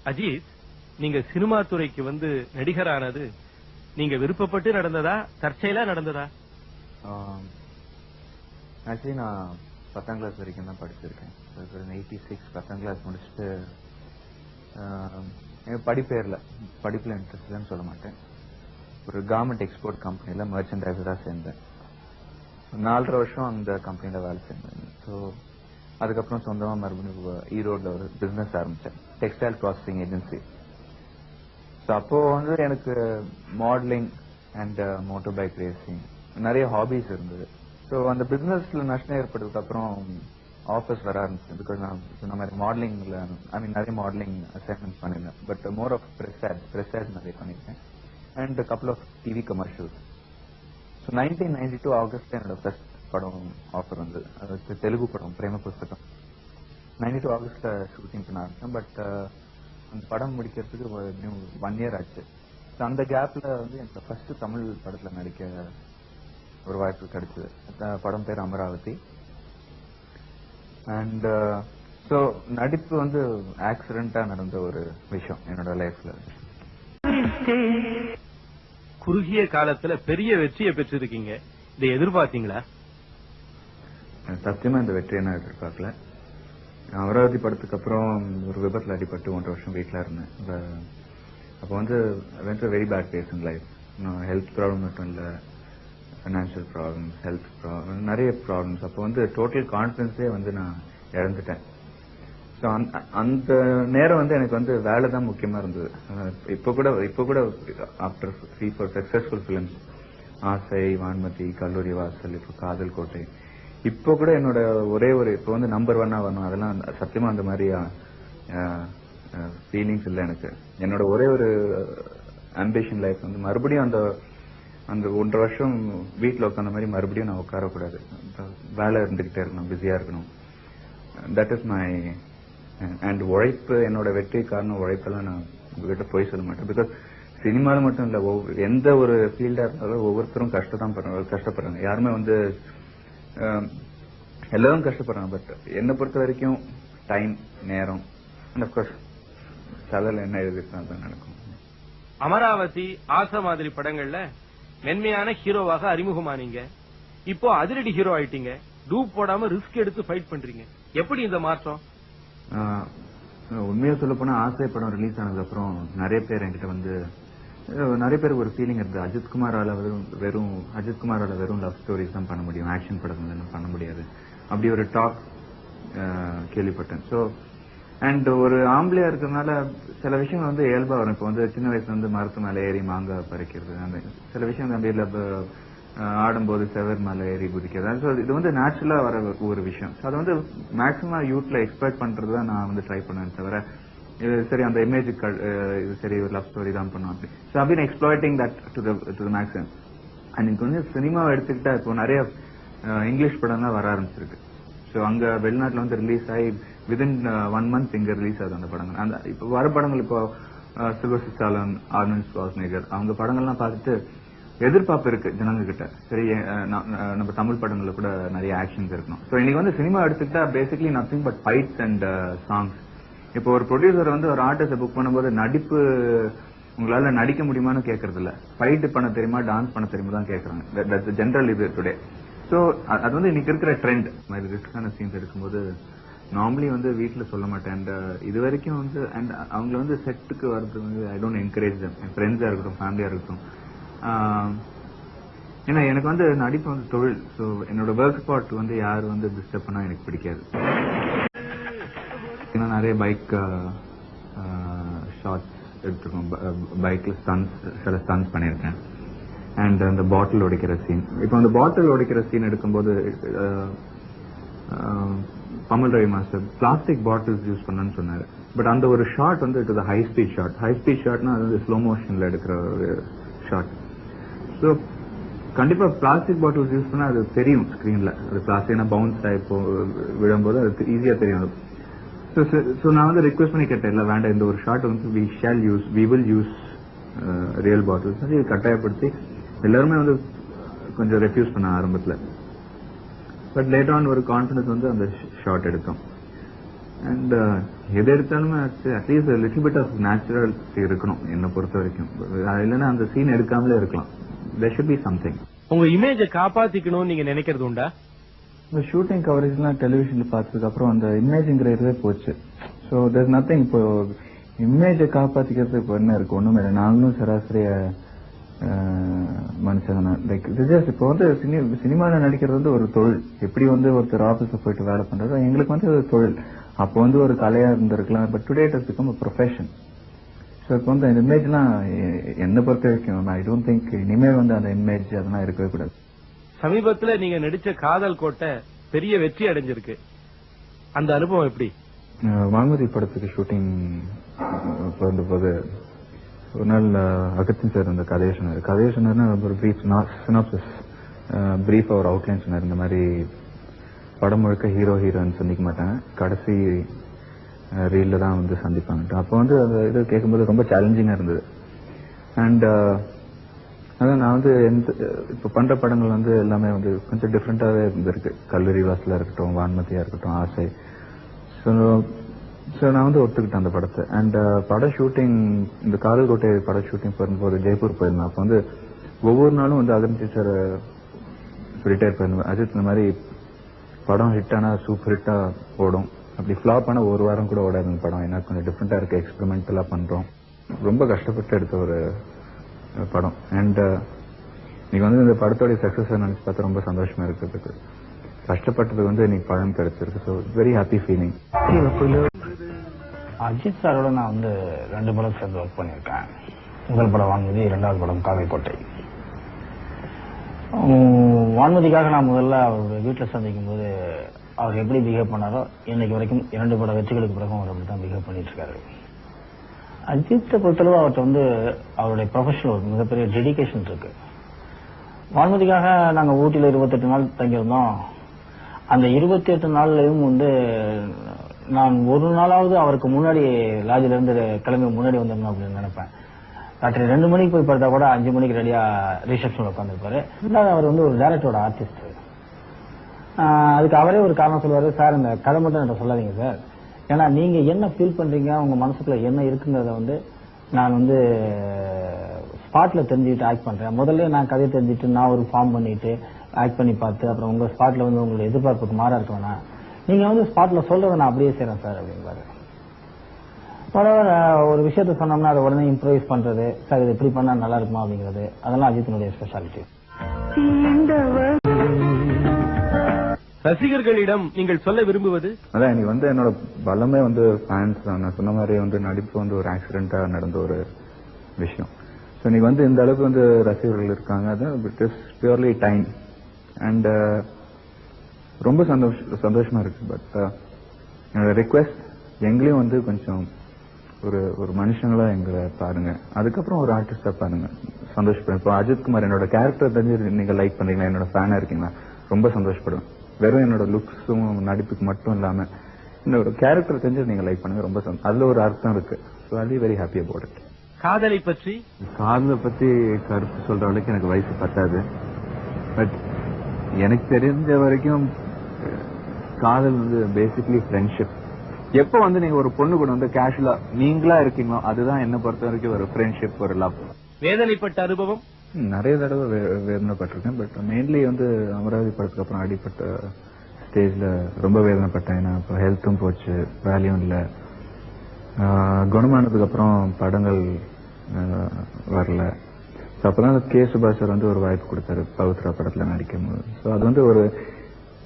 அஜித், நீங்க சினிமா துறைக்கு வந்து நடிகரானது நீங்க விருப்பப்பட்டு நடந்ததா, தற்செயலா நடந்ததா? ஆக்சுவலி நான் 10th கிளாஸ் வரைக்கும் தான் படிச்சிருக்கேன். 86 10th கிளாஸ் முடிச்சுட்டு படிப்புல இன்ட்ரெஸ்ட் இல்லைன்னு சொல்ல மாட்டேன். ஒரு கவர்மெண்ட் எக்ஸ்போர்ட் கம்பெனில மர்ச்சன்டைசரா சேர்ந்தேன். 4.5 வருஷம் அந்த கம்பெனில வேலை செஞ்சேன். ஸோ அதுக்கப்புறம் சொந்தமா மறுபடியும் ஈரோட்ல ஒரு பிசினஸ் ஆரம்பிச்சேன், டெக்ஸ்டைல் ப்ராசஸிங் ஏஜென்சி. ஸோ அப்போ வந்து எனக்கு modelling and motor bike racing நிறைய ஹாபிஸ் இருந்தது. ஸோ அந்த பிசினஸ்ல நஷ்டம் ஏற்பட்டதுக்கு அப்புறம் ஆஃபர்ஸ் வர ஆரம்பிச்சு. பிகாஸ் நான் சொன்ன மாதிரி மாடலிங்ல நிறைய மாடலிங் அசைன்மெண்ட்ஸ் பண்ணிருந்தேன். பட் மோர் ஆஃப் ப்ரெஸ் நிறைய பண்ணிருக்கேன் and couple of TV commercials. So 1992 August என்னோட ஃபர்ஸ்ட் படம் ஆஃபர் வந்து, அது தெலுங்கு படம் பிரேம புஸ்தகம். 92 ஆகஸ்ட்ல ஷூட்டிங் பண்ண ஆரம்பிச்சேன். பட் அந்த படம் முடிக்கிறதுக்கு 1 year ஆச்சு. ஸோ அந்த கேப்ல வந்து எனக்கு ஃபர்ஸ்ட் தமிழ் படத்துல நடிக்க ஒரு வாய்ப்பு கிடைச்சது. படம் பேர் அமராவதி. அண்ட் ஸோ நடிப்பு வந்து ஆக்சிடென்டா நடந்த ஒரு விஷயம் என்னோட லைஃப்ல. குறுகிய காலத்துல பெரிய வெற்றியை பெற்றிருக்கீங்க, இதை எதிர்பார்த்தீங்களா? சத்தியமா இந்த வெற்றியை நான் எதிர்பார்க்கல. அமராவதி படத்துக்கு அப்புறம் ஒரு விபத்துல அடிபட்டு 1.5 வருஷம் வீட்டுல இருந்தேன். அப்போ வந்து very bad phase in life. Health problem மட்டும் இல்ல, ஃபைனான்சியல் ப்ராப்ளம்ஸ், ஹெல்த் ப்ராப்ளம், நிறைய ப்ராப்ளம்ஸ். அப்போ வந்து டோட்டல் கான்பிடன்ஸே வந்து நான் இழந்துட்டேன். ஸோ அந்த நேரம் வந்து எனக்கு வந்து வேலை தான் முக்கியமா இருந்தது. இப்போ கூட ஆஃப்டர் 3-4 சக்சஸ்ஃபுல் பிலிம்ஸ், ஆசை, வான்மதி, கல்லூரி வாசல், இப்போ காதல் கோட்டை, இப்போ கூட என்னோட ஒரே ஒரு இப்போ வந்து நம்பர் 1 வரணும், அதெல்லாம் சத்தியமா அந்த மாதிரி ஃபீலிங்ஸ் இல்லை எனக்கு. என்னோட ஒரே ஒரு ஆம்பிஷன் லைஃப் வந்து மறுபடியும் அந்த 1.5 வருஷம் வீட்டில் உட்காந்த மாதிரி மறுபடியும் நான் உட்காரக்கூடாது. வேலை இருந்துகிட்டே இருக்கணும், பிஸியா இருக்கணும். தட் இஸ் மை அண்ட் உழைப்பு. என்னோட வெற்றி காரணம் உழைப்பெல்லாம் நான் உங்ககிட்ட போய் சொல்ல மாட்டேன். பிகாஸ் சினிமாவில் மட்டும் இல்ல, எந்த ஒரு ஃபீல்டா இருந்தாலும் ஒவ்வொருத்தரும் கஷ்டப்படுறாங்க. யாருமே வந்து எல்லாரும் கஷ்டப்படுறாங்க. பட் என்னை பொறுத்த வரைக்கும் டைம், நேரம் அண்ட் அப்கோர்ஸ் சலல என்ன எழுதிருக்கா தான் நடக்கும். அமராவதி, ஆசை மாதிரி படங்கள்ல மென்மையான ஹீரோவாக அறிமுகமானீங்க. இப்போ அதிரடி ஹீரோ ஆயிட்டீங்க. டூப் போடாம ரிஸ்க் எடுத்து ஃபைட் பண்றீங்க. எப்படி இந்த மாற்றம்? உண்மையா சொல்ல போனா ஆசை படம் ரிலீஸ் ஆனதுக்கு அப்புறம் நிறைய பேர் என்கிட்ட வந்து நிறைய பேருக்கு ஒரு ஃபீலிங் இருக்கு, அஜித்குமாரால வெறும் லவ் ஸ்டோரிஸ் தான் பண்ண முடியும், ஆக்ஷன் படங்கள் பண்ண முடியாது, அப்படி ஒரு டாக் கேள்விப்பட்டேன். ஸோ அண்ட் ஒரு ஆம்பளையா இருக்கிறதுனால சில விஷயங்கள் வந்து இயல்பா வரும். இப்போ வந்து சின்ன வயசுல வந்து மரத்து மேலே ஏறி மாங்காய் பறிக்கிறது, அந்த சில விஷயம் அப்படியே ஆடும்போது செவர் மேலே ஏறி குதிக்கிறது, இது வந்து நேச்சுரலா வர ஒரு விஷயம். அது வந்து மேக்சிமம் யூத்ல எக்ஸ்பெக்ட் பண்றது தான் நான் வந்து ட்ரை பண்ணேன் தவிர, இது சரி அந்த இமேஜுக்கு இது சரி ஒரு லவ் ஸ்டோரி தான் பண்ணுவோம் அப்படி. So I been exploiting that to the maximum. And எனக்கு வந்து சினிமாவை எடுத்துக்கிட்டா இப்போ நிறைய இங்கிலீஷ் படம் தான் வர ஆரம்பிச்சிருக்கு. ஸோ அங்க வெளிநாட்டுல வந்து ரிலீஸ் ஆகி வித்தின் 1 month இங்க ரிலீஸ் ஆகுது அந்த படங்கள். அந்த இப்போ வர படங்கள் இப்போ சில்வஸ்டர் ஸ்டாலோன், ஆர்னால்ட் ஷ்வார்ஸ்நெகர், அவங்க படங்கள்லாம் பார்த்துட்டு எதிர்பார்ப்பு இருக்கு ஜனங்க கிட்ட. சரி நம்ம தமிழ் படங்கள்ல கூட நிறைய ஆக்ஷன்ஸ் இருக்கணும். ஸோ இன்னைக்கு வந்து சினிமா எடுத்துக்கிட்டா basically nothing but fights and songs. இப்போ ஒரு ப்ரொடியூசர் வந்து ஒரு ஆர்டிஸ்ட புக் பண்ணும்போது நடிப்பு உங்களால நடிக்க முடியுமான்னு கேட்கறது இல்ல, ஃபைட் பண்ண தெரியுமா, டான்ஸ் பண்ண தெரியுமா தான் கேட்கறாங்க. தட்ஸ் ஜெனரல் இது டுடே. ஸோ அது வந்து இன்னைக்கு இருக்கிற ட்ரெண்ட். மாதிரி ரிஸ்கான சீன்ஸ் எடுக்கும்போது நார்மலி வந்து வீட்டுல சொல்ல மாட்டேன். அண்ட் இது வரைக்கும் வந்து அண்ட் அவங்கள வந்து செட்டுக்கு வர்றது வந்து ஐ டோன்ட் என்கரேஜ் தம். என் ஃப்ரெண்ட்ஸா இருக்கட்டும், ஃபேமிலியா இருக்கட்டும். ஏன்னா எனக்கு வந்து நடிப்பு வந்து தொழில். ஸோ என்னோட ஒர்க் ஸ்பாட் வந்து யாரு வந்து டிஸ்டர்ப் பண்ணா எனக்கு பிடிக்காது. ஏன்னா நிறைய பைக் ஷார்ட்ஸ் எடுத்துருக்கோம், பைக்ல சில ஸ்டன்ஸ் பண்ணியிருக்கேன். அண்ட் அந்த பாட்டில் உடைக்கிற சீன், இப்போ அந்த பாட்டில் உடைக்கிற சீன் எடுக்கும்போது பமல் Ravi master plastic bottles use பண்ணணும்னு சொன்னாரு. பட் அந்த ஒரு ஷாட் வந்து it is high speed shot. High speed ஷாட்னா அது வந்து ஸ்லோ மோஷன்ல எடுக்கிற ஒரு ஷாட். ஸோ கண்டிப்பா பிளாஸ்டிக் பாட்டில்ஸ் யூஸ் பண்ணா அது தெரியும் ஸ்கிரீன்ல. அது பிளாஸ்டிக்னா பவுன்ஸ் ஆகி விழும்போது அது ஈஸியா தெரியும். ஸோ நான் வந்து ரிக்வெஸ்ட் பண்ணி கேட்டேன், இல்லை வேண்டாம், இந்த ஒரு ஷாட் வந்து we will use real bottles. அது கட்டாயப்படுத்தி எல்லாருமே வந்து கொஞ்சம் ரெஃப்யூஸ் பண்ண ஆரம்பத்தில். பட் லேட்டர் ஆன் ஒரு கான்ஃபிடன்ஸ் வந்து அந்த ஷாட் எடுத்தோம். அண்ட் எது எடுத்தாலுமே at least little bit of natural இருக்கணும் என்னை பொறுத்த வரைக்கும். இல்லைன்னா அந்த சீன் எடுக்காமலே இருக்கலாம். there should be something. உங்க இமேஜை காப்பாத்திக்கணும்னு நீங்க நினைக்கிறது உண்டா? இந்த ஷூட்டிங் கவரேஜ்லாம் டெலிவிஷன்ல பார்த்ததுக்கு அப்புறம் அந்த இமேஜ்ங்கிற இதுவே போச்சு. So there's nothing. இப்போ இமேஜை காப்பாத்திக்கிறது இப்போ என்ன இருக்கு? ஒண்ணுமே இல்லை. நாங்களும் சராசரிய மனுஷங்க. லைக் இப்போ வந்து சினிமாவில் நடிக்கிறது வந்து ஒரு தொழில். எப்படி வந்து ஒருத்தர் ஆபீஸ்ல போயிட்டு வேலை பண்றதோ எங்களுக்கு வந்து ஒரு தொழில். அப்போ வந்து ஒரு கலையா இருந்திருக்கலாம். But today it has become a profession. So இப்போ வந்து அந்த இமேஜ்லாம் என்ன பொறுத்த வரைக்கும் ஐ டோன்ட் திங்க் இனிமேல் வந்து அந்த இமேஜ் அதெல்லாம் இருக்கவே கூடாது. சமீபத்துல நீங்க நடிச்ச காதல் கோட்டை பெரிய வெற்றி அடைஞ்சிருக்கு. அந்த அனுபவம் எப்படி? வான்மதி படத்துக்கு ஷூட்டிங் போது ஒரு நாள் அகத்தின் சார் அந்த கதையை சொன்னார்னா ஒரு பிரீஃப் சினாப்சிஸ் பிரீஃப் அவர் அவுட்லைன் சொன்னார். இந்த மாதிரி படம் முழுக்க ஹீரோ ஹீரோயின் சந்திக்க மாட்டாங்க, கடைசி ரீல்ல தான் வந்து சந்திப்பாங்க. அப்போ வந்து அந்த இது கேட்கும்போது ரொம்ப சேலஞ்சிங்கா இருந்தது. அண்ட் அதான் நான் வந்து இப்போ பண்ற படங்கள் வந்து எல்லாமே வந்து கொஞ்சம் டிஃப்ரெண்டாவே இருந்திருக்கு. கல்லூரி வாசலா இருக்கட்டும், வான்மதியா இருக்கட்டும், ஆசை. ஸோ நான் வந்து ஒத்துக்கிட்டேன் அந்த படத்தை. அண்ட் பட ஷூட்டிங் இந்த காதல் கோட்டை பட ஷூட்டிங் போகும்போது ஜெய்ப்பூர் போயிருந்தேன். அப்போ வந்து ஒவ்வொரு நாளும் வந்து அகன் டீச்சர் ரிட்டையர் போயிருந்தேன். அஜித் இந்த மாதிரி படம் ஹிட் ஆனா சூப்பர் ஹிட்டா ஓடும், அப்படி ஃபிளாப் ஆனா ஒரு வாரம் கூட ஓடாது இந்த படம். ஏன்னா கொஞ்சம் டிஃப்ரெண்டா இருக்கு, எக்ஸ்பெரிமெண்டலா பண்றோம். ரொம்ப கஷ்டப்பட்டு எடுத்த ஒரு படம். அண்ட் நீங்க வந்து இந்த படத்தோட சக்சஸ் நினைச்சு பார்த்தா ரொம்ப சந்தோஷமா இருக்கிறதுக்கு. கஷ்டப்பட்டதுக்கு வந்து இன்னைக்கு பழம் கிடைச்சிருக்கு. So very happy feeling. Ajith சாரோட நான் வந்து 2 படம் சேர்ந்து ஒர்க் பண்ணியிருக்கேன். முதல் படம் வான்மதி, 2வது படம் காதல் கோட்டை. வான்மதிக்காக நான் முதல்ல அவர் வீட்டில் சந்திக்கும் போது அவர் எப்படி பிஹேவ் பண்ணாரோ இன்னைக்கு வரைக்கும் 2 பட வெற்றிகளுக்கு பிறகு அவர் அப்படி தான் பிஹேவ் பண்ணிட்டு இருக்காரு. அஜித்தை பொறுத்தளவு அவர்கிட்ட வந்து அவருடைய ப்ரொஃபஷனல் ஒரு மிகப்பெரிய டெடிகேஷன் இருக்கு. வான்மதிக்காக நாங்கள் ஊட்டியில் 28 நாள் தங்கியிருந்தோம். அந்த 28 நாள்லயும் வந்து நான் ஒரு நாளாவது அவருக்கு முன்னாடி லாட்ஜில இருந்து கிளம்பி முன்னாடி வந்துடணும் அப்படின்னு நினைப்பேன். ராத்திரி 2 மணிக்கு போய் பார்த்தா கூட 5 மணிக்கு ரெடியா ரிசப்ஷன்ல உட்காந்துருப்பாரு. அவர் வந்து ஒரு டைரக்டரோட ஆர்டிஸ்ட். அதுக்கு அவரே ஒரு காரணம் சொல்லுவாரு, சார் இந்த கதை மட்டும் என்கிட்ட சொல்லாதீங்க சார், ஏன்னா நீங்க என்ன ஃபீல் பண்றீங்க, உங்க மனசுக்குள்ள என்ன இருக்குங்கிறத வந்து நான் வந்து ஸ்பாட்ல தெரிஞ்சுக்கிட்டு ஆக்ட் பண்றேன். முதல்ல நான் கதையை தெரிஞ்சுட்டு நான் ஒரு ஃபார்ம் பண்ணிட்டு ஆக்ட் பண்ணி பார்த்து அப்புறம் உங்க ஸ்பாட்ல வந்து உங்களோட எதிர்பார்ப்புக்கு மாறா இருக்க வேணாம், நீங்க வந்து ஸ்பாட்ல சொல்றதை நான் அப்படியே செய்யறேன் சார் அப்படின்பாரு. ஒரு விஷயத்த சொன்னோம்னா அதை உடனே இம்ப்ரூவைஸ் பண்றது, சார் இது எப்படி பண்ணா நல்லா இருக்குமா அப்படிங்கிறது, அதெல்லாம் அஜித்தினுடைய ஸ்பெஷாலிட்டி. ரசிகர்களிடம் நீங்கள் சொல்ல விரும்புவது? அதான் நீ வந்து என்னோட பலமே வந்து ஃபேன்ஸ் தான். நான் சொன்ன மாதிரி வந்து நடிப்பு வந்து ஒரு ஆக்சிடென்டா நடந்த ஒரு விஷயம். ஸோ நீ வந்து இந்த அளவுக்கு வந்து ரசிகர்கள் இருக்காங்க, அது it is purely time. And ரொம்ப சந்தோஷமா இருக்கு. பட் என்னோட ரிக்வெஸ்ட், எங்களையும் வந்து கொஞ்சம் ஒரு மனுஷங்களா எங்களை பாருங்க, அதுக்கப்புறம் ஒரு ஆர்டிஸ்டா பாருங்க, சந்தோஷப்படுங்க. இப்போ அஜித்குமார் என்னோட கேரக்டர் தெரிஞ்சு நீங்க லைக் பண்றீங்களா, என்னோட ஃபேனா இருக்கீங்களா, ரொம்ப சந்தோஷப்படுவேன். வெறும் என்னோட லுக்ஸும் நடிப்புக்கு மட்டும் இல்லாம என்னோட கேரக்டர் தெரிஞ்சு நீங்க லைக் பண்ணுங்க, ரொம்ப அதுல ஒரு அர்த்தம் இருக்கு. So I very happy about it. காதலை பற்றி கருத்து சொல்ற அளவுக்கு எனக்கு வயசு பத்தாது. பட் எனக்கு தெரிஞ்ச வரைக்கும் காதல் வந்து பேசிக்கலி ஃப்ரெண்ட்ஷிப். எப்போ வந்து நீங்க ஒரு பொண்ணு கூட வந்து கேஷுவலா நீங்களா இருக்கீங்களோ அதுதான் என்ன பொறுத்த வரைக்கும் ஒரு ஃப்ரெண்ட்ஷிப், ஒரு லவ். வேதனைப்பட்ட அனுபவம் நிறைய தடவை வேதனைப்பட்டிருக்கேன். பட் மெயின்லி வந்து அமராவதி படத்துக்கு அப்புறம் அடிப்பட்ட ஸ்டேஜ்ல ரொம்ப வேதனைப்பட்டேன். ஏன்னா இப்போ ஹெல்த்தும் போச்சு, வேலையும் இல்லை. குணமானதுக்கு அப்புறம் படங்கள் வரல. அப்பதான் கே சுபாஷ் சார் வந்து ஒரு வாய்ப்பு கொடுத்தாரு பவித்ரா படத்துல நடிக்கும் போது. ஸோ அது வந்து ஒரு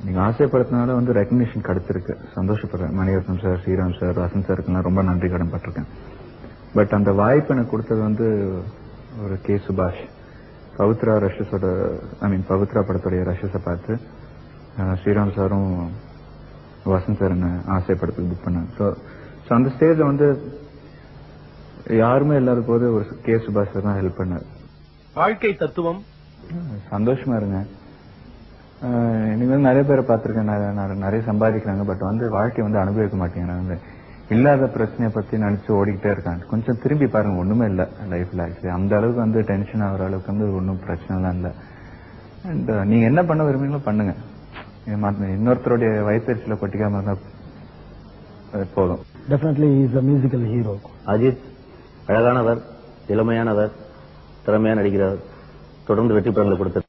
நீங்க ஆசைப்படுறதுனால வந்து ரெகக்னிஷன் கிடைச்சிருக்கு, சந்தோஷப்படுறேன். மணிரத்னம் சார், ஸ்ரீராம் சார், வசந்த் சாருக்குலாம் ரொம்ப நன்றி கடன் பட்டிருக்கேன். பட் அந்த வாய்ப்பு எனக்கு கொடுத்தது வந்து ஒரு கே சுபாஷ். பவித்ரா ரஷஸோட பவித்ரா படத்துடைய ரஷஸை பார்த்து ஸ்ரீராம் சாரும் வசந்த் சார் என்ன ஆசைப்படத்துக்கு புக் பண்ணாங்க. ஸோ அந்த ஸ்டேஜ்ல வந்து யாருமே இல்லாத போது ஒரு கே சுபாஷ் சார் தான் ஹெல்ப் பண்ணார். வாழ்க்கை தத்துவம், சந்தோஷமா இருங்க. நீங்க வந்து நிறைய பேரை பார்த்திருக்கேன், நிறைய சம்பாதிக்கிறாங்க, பட் வந்து வாழ்க்கை வந்து அனுபவிக்க மாட்டேங்கிறாங்க. இல்லாத பிரச்சனையை பத்தி நினைச்சு ஓடிக்கிட்டே இருக்காங்க. கொஞ்சம் திரும்பி பாருங்க, ஒண்ணுமே இல்லை லைஃப்ல. ஆக்சுவலி அந்த அளவுக்கு வந்து டென்ஷன் ஆகிற அளவுக்கு வந்து ஒன்றும் பிரச்சனை எல்லாம் இல்லை. அண்ட் நீங்க என்ன பண்ண விரும்புறீங்களோ பண்ணுங்க. இன்னொருத்தருடைய வயிற்றுல கொட்டிக்காம இருந்தா போதும். Definitely is a musical hero. Ajith அழகானவர், இளமையானவர், திறமையான நடிக்கிறார். தொடர்ந்து வெற்றி படங்களை கொடுத்தார்.